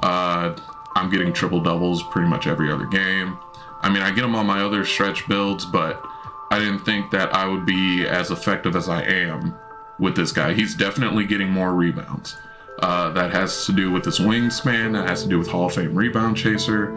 I'm getting triple doubles pretty much every other game. I mean, I get them on my other stretch builds, but I didn't think that I would be as effective as I am with this guy. He's definitely getting more rebounds. That has to do with his wingspan, that has to do with Hall of Fame rebound chaser,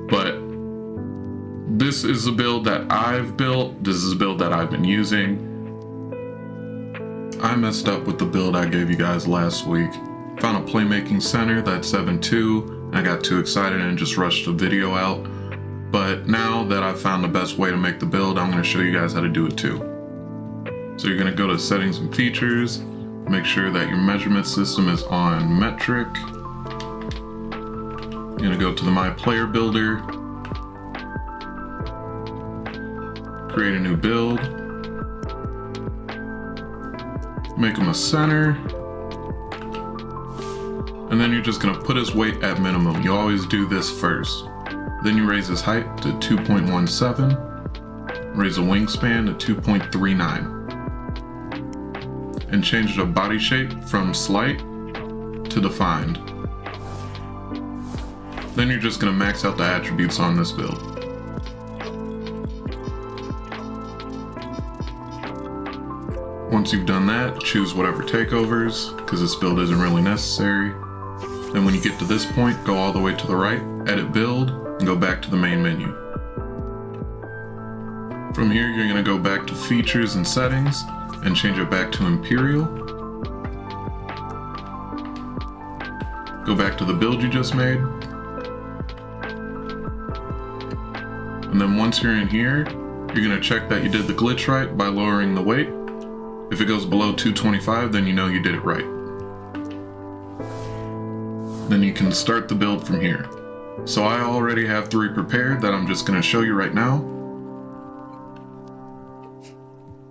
but this is a build that I've built. This is a build that I've been using. I messed up with the build I gave you guys last week. Found a playmaking center that's 7-2. I got too excited and just rushed the video out. But now that I've found the best way to make the build, I'm going to show you guys how to do it too. So you're going to go to settings and features, make sure that your measurement system is on metric. You're going to go to the My Player Builder, create a new build, make him a center, and then you're just going to put his weight at minimum. You always do this first. Then you raise his height to 2.17, raise the wingspan to 2.39, and change the body shape from slight to defined. Then you're just going to max out the attributes on this build. Once you've done that, choose whatever takeovers, because this build isn't really necessary. Then when you get to this point, go all the way to the right, edit build, and go back to the main menu. From here, you're going to go back to features and settings and change it back to Imperial. Go back to the build you just made. And then once you're in here, you're going to check that you did the glitch right by lowering the weight. If it goes below 225, then you know you did it right. Then you can start the build from here. So I already have 3 prepared that I'm just going to show you right now.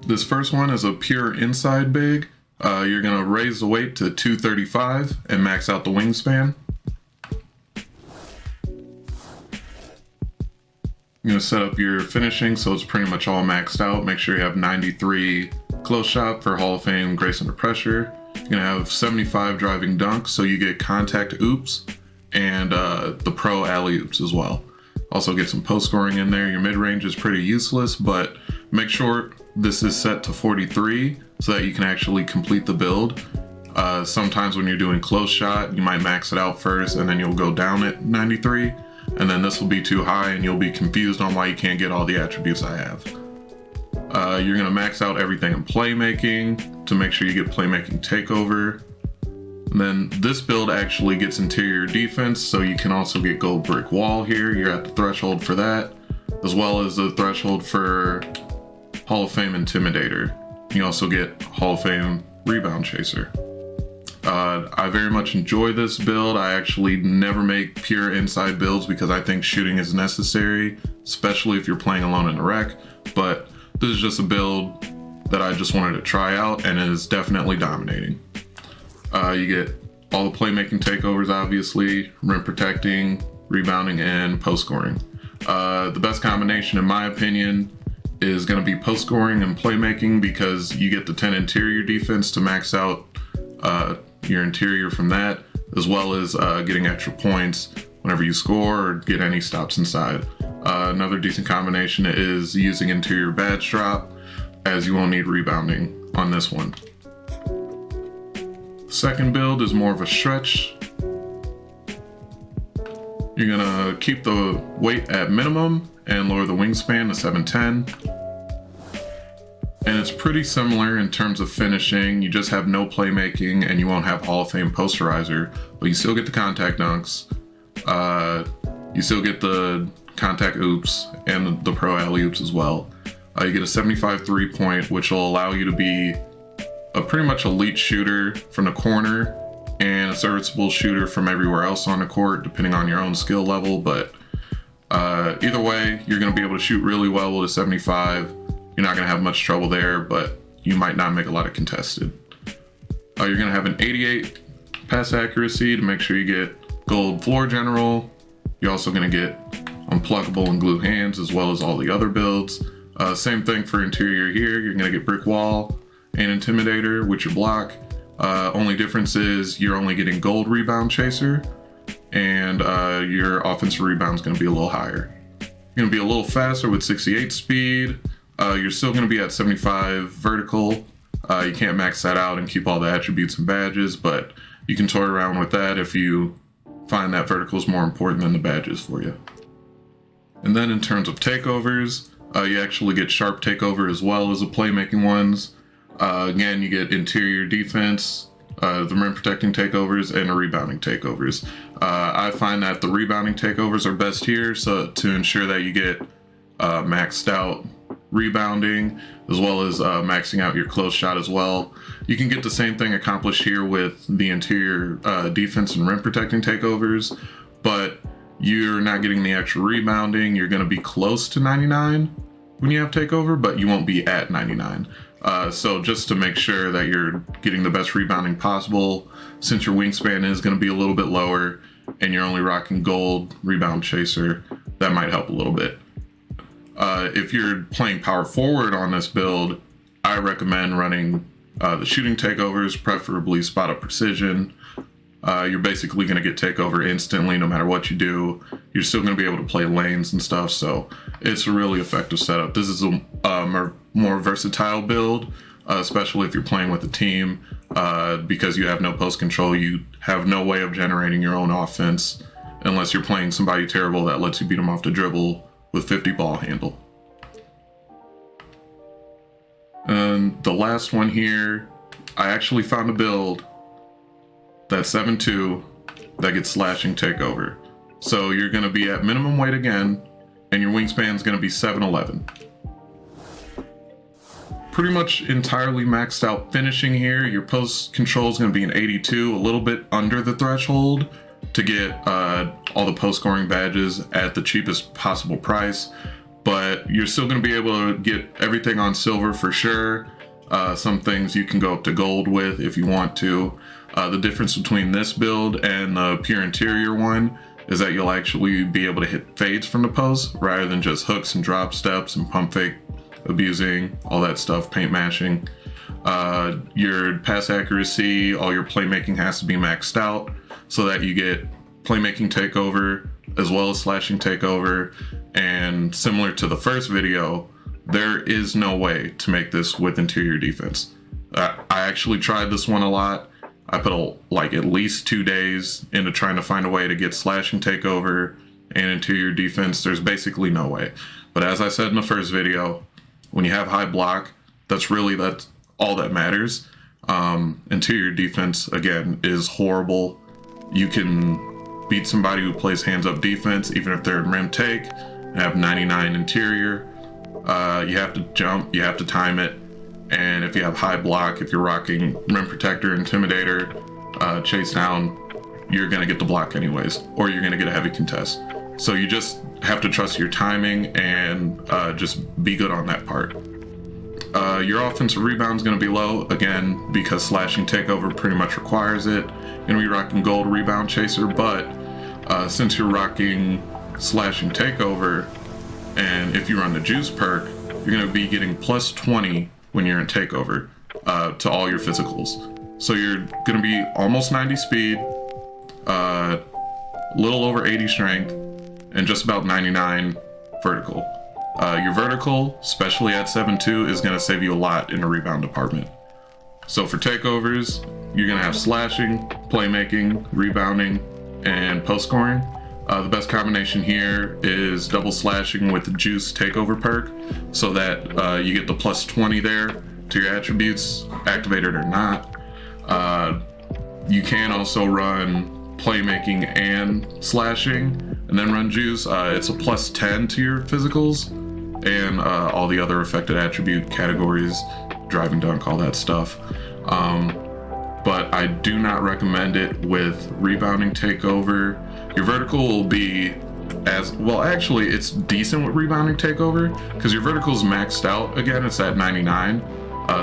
This first one is a pure inside big. You're going to raise the weight to 235 and max out the wingspan. You're going to set up your finishing so it's pretty much all maxed out. Make sure you have 93 close shot for Hall of Fame grace under pressure. You're going to have 75 driving dunks so you get contact oops and the pro alley-oops as well. Also get some post scoring in there. Your mid-range is pretty useless, but make sure this is set to 43 so that you can actually complete the build. Sometimes when you're doing close shot, you might max it out first and then you'll go down at 93, and then this will be too high and you'll be confused on why you can't get all the attributes I have. You're going to max out everything in playmaking to make sure you get playmaking takeover. And then this build actually gets interior defense, so you can also get gold brick wall here. You're at the threshold for that, as well as the threshold for Hall of Fame Intimidator. You also get Hall of Fame Rebound Chaser. I very much enjoy this build. I actually never make pure inside builds because I think shooting is necessary, especially if you're playing alone in a rec. But this is just a build that I just wanted to try out and is definitely dominating. You get all the playmaking takeovers, obviously, rim protecting, rebounding, and post scoring. The best combination, in my opinion, is going to be post scoring and playmaking because you get the 10 interior defense to max out your interior from that, as well as getting extra points whenever you score or get any stops inside. Another decent combination is using interior badge drop, as you won't need rebounding on this one. Second build is more of a stretch. You're gonna keep the weight at minimum and lower the wingspan to 710. And it's pretty similar in terms of finishing. You just have no playmaking and you won't have Hall of Fame posterizer, but you still get the contact dunks. You still get the contact oops and the pro alley oops as well. You get a 75 3-point, which will allow you to be a pretty much elite shooter from the corner and a serviceable shooter from everywhere else on the court, depending on your own skill level. But either way, you're going to be able to shoot really well with a 75. You're not going to have much trouble there, but you might not make a lot of contested. You're going to have an 88 pass accuracy to make sure you get gold floor general. You're also going to get unpluckable and glue hands, as well as all the other builds. Same thing for interior here. You're going to get brick wall and intimidator with your block. Only difference is you're only getting gold rebound chaser, and your offensive rebound is going to be a little higher. You're going to be a little faster with 68 speed. You're still going to be at 75 vertical. You can't max that out and keep all the attributes and badges, but you can toy around with that if you find that vertical is more important than the badges for you. And then in terms of takeovers, you actually get sharp takeover as well as the playmaking ones. Again, you get interior defense, the rim protecting takeovers, and the rebounding takeovers. I find that the rebounding takeovers are best here, so to ensure that you get maxed out rebounding as well as maxing out your close shot as well. You can get the same thing accomplished here with the interior defense and rim protecting takeovers, but you're not getting the extra rebounding. You're going to be close to 99 when you have takeover, but you won't be at 99. So just to make sure that you're getting the best rebounding possible, since your wingspan is going to be a little bit lower and you're only rocking gold rebound chaser, that might help a little bit. If you're playing power forward on this build, I recommend running the shooting takeovers, preferably spot up precision. You're basically going to get takeover instantly no matter what you do. You're still going to be able to play lanes and stuff, so it's a really effective setup. This is a more versatile build, especially if you're playing with a team, because you have no post control. You have no way of generating your own offense unless you're playing somebody terrible that lets you beat them off the dribble with 50 ball handle. And the last one here, I actually found a build that's 7-2 that gets slashing takeover. So you're going to be at minimum weight again, and your wingspan is going to be 7'11". Pretty much entirely maxed out finishing here. Your post control is going to be an 82, a little bit under the threshold to get all the post scoring badges at the cheapest possible price, but you're still going to be able to get everything on silver for sure. Some things you can go up to gold with if you want to. The difference between this build and the pure interior one is that you'll actually be able to hit fades from the post rather than just hooks and drop steps and pump fake abusing, all that stuff, paint mashing. Your pass accuracy, all your playmaking has to be maxed out so that you get playmaking takeover as well as slashing takeover. And similar to the first video, there is no way to make this with interior defense. I actually tried this one a lot. I put like at least 2 days into trying to find a way to get slashing takeover and interior defense. There's basically no way. But as I said in the first video, when you have high block, that's all that matters. Interior defense, again, is horrible. You can beat somebody who plays hands up defense, even if they're in rim take, and have 99 interior. You have to jump, you have to time it. And if you have high block, if you're rocking rim protector, intimidator, chase down, you're gonna get the block anyways, or you're gonna get a heavy contest. So you just have to trust your timing and just be good on that part. Your offensive rebound is gonna be low, again, because slashing takeover pretty much requires it. You're gonna be rocking gold rebound chaser, but since you're rocking slashing takeover, and if you run the Juice perk, you're gonna be getting plus 20 when you're in takeover to all your physicals. So you're gonna be almost 90 speed, little over 80 strength, and just about 99 vertical. Your vertical, especially at 7-2, is gonna save you a lot in the rebound department. So for takeovers, you're gonna have slashing, playmaking, rebounding, and post scoring. The best combination here is double slashing with the Juice Takeover Perk, so that you get the plus 20 there to your attributes, activated or not. You can also run playmaking and slashing, and then run Juice. It's a plus 10 to your physicals, and all the other affected attribute categories, driving dunk, all that stuff. But I do not recommend it with rebounding takeover. Your vertical will be as well, actually it's decent with rebounding takeover because your vertical is maxed out. Again, it's at 99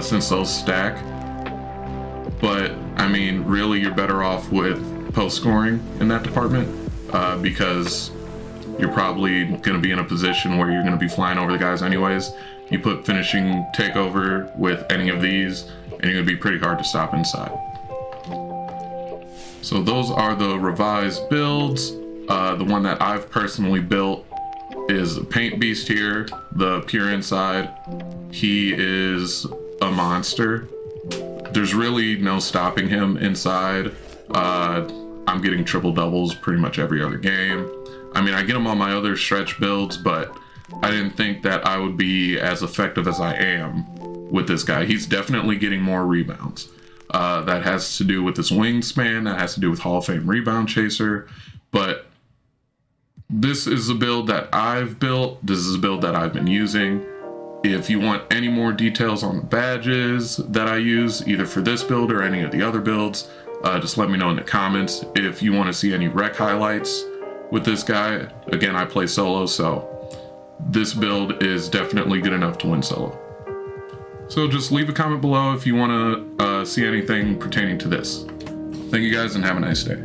since those stack, but I mean really you're better off with post scoring in that department because you're probably going to be in a position where you're going to be flying over the guys anyways. You put finishing takeover with any of these and you're going to be pretty hard to stop inside. So those are the revised builds. The one that I've personally built is Paint Beast here, the pure inside. He is a monster. There's really no stopping him inside. I'm getting triple doubles pretty much every other game. I mean, I get him on my other stretch builds, but I didn't think that I would be as effective as I am with this guy. He's definitely getting more rebounds. That has to do with his wingspan, that has to do with Hall of Fame rebound chaser, but this is a build that I've built. This is a build that I've been using. If you want any more details on the badges that I use, either for this build or any of the other builds, just let me know in the comments. If you want to see any rec highlights with this guy, again, I play solo, so this build is definitely good enough to win solo. So just leave a comment below if you want to see anything pertaining to this. Thank you guys and have a nice day.